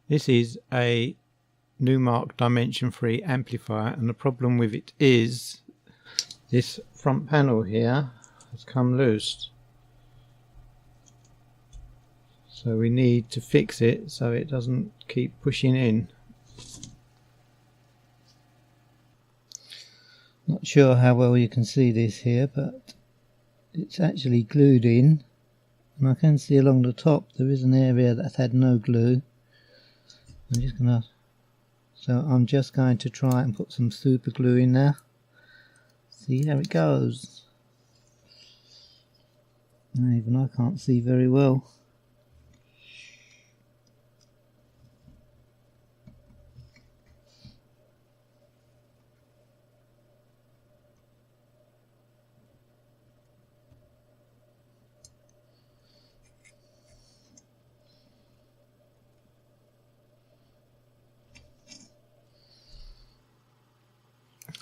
This is a Numark Dimension 3 amplifier, and the problem with it is this front panel here has come loose. So we need to fix it so it doesn't keep pushing in. Not sure how well you can see this here, but it's actually glued in, and I can see along the top there is an area that's had no glue. I'm just going to try and put some super glue in there. See how it goes. Even I can't see very well.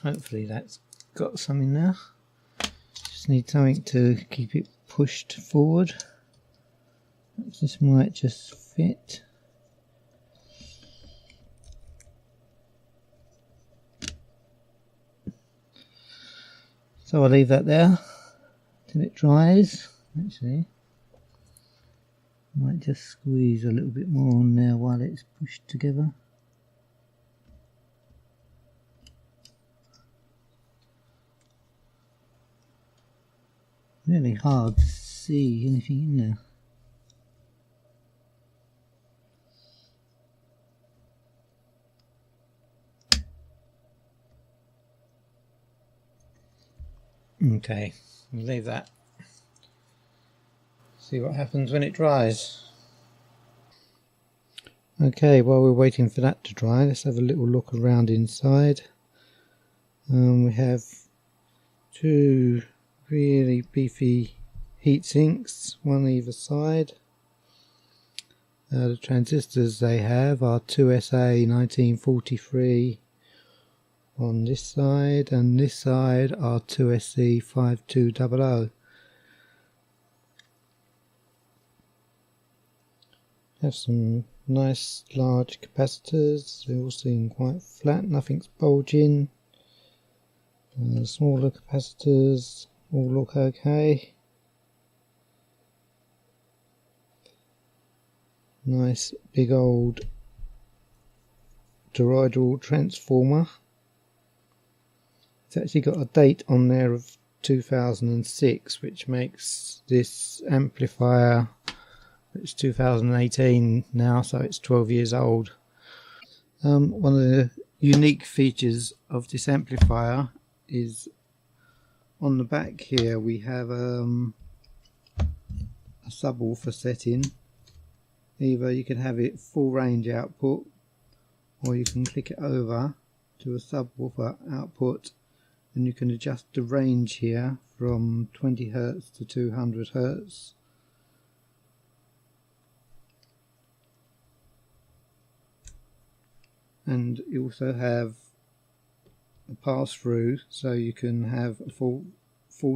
Hopefully that's got some in there. Just need something to keep it pushed forward. This might just fit. So I'll leave that there till it dries. Actually, I might just squeeze a little bit more on there while it's pushed together. Really hard to see anything in there. Okay, we'll leave that. See what happens when it dries. Okay, while we're waiting for that to dry, let's have a little look around inside. We have two really beefy heat sinks, one either side. The transistors they have are 2SA 1943 on this side, and this side are 2SC 5200. Have some nice large capacitors. They all seem quite flat, nothing's bulging. Smaller capacitors all look okay. Nice big old toroidal transformer. It's actually got a date on there of 2006, which makes this amplifier, it's 2018 now, so it's 12 years old. One of the unique features of this amplifier is on the back here we have a subwoofer setting. Either you can have it full range output, or you can click it over to a subwoofer output, and you can adjust the range here from 20 Hz to 200 Hz. And you also have a pass through, so you can have a full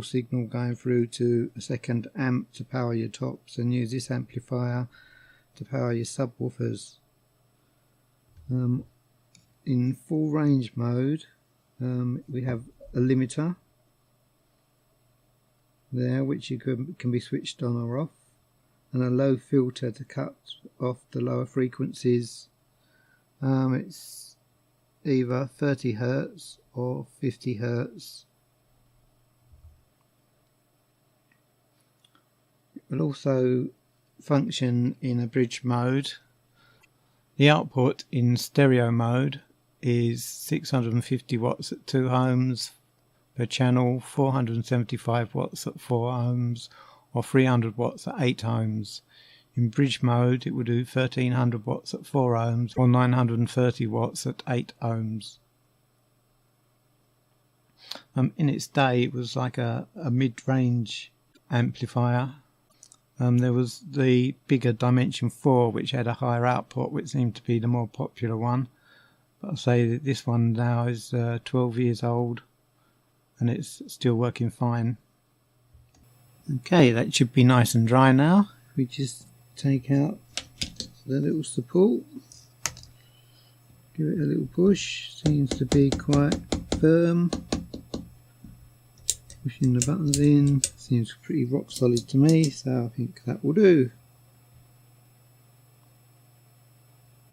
signal going through to a second amp to power your tops, and use this amplifier to power your subwoofers. In full range mode, we have a limiter there, which you can be switched on or off, and a low filter to cut off the lower frequencies. It's either 30 Hz or 50 Hz. It will also function in a bridge mode. The output in stereo mode is 650 watts at 2 ohms per channel, 475 watts at 4 ohms, or 300 watts at 8 ohms. In bridge mode it will do 1300 watts at 4 ohms or 930 watts at 8 ohms. In its day it was like a mid-range amplifier. There was the bigger Dimension 4 which had a higher output, which seemed to be the more popular one. But I'll say that this one now is 12 years old and it's still working fine. Okay, that should be nice and dry now. We just take out the little support. Give it a little push, seems to be quite firm. Pushing the buttons in, seems pretty rock solid to me, so I think that will do.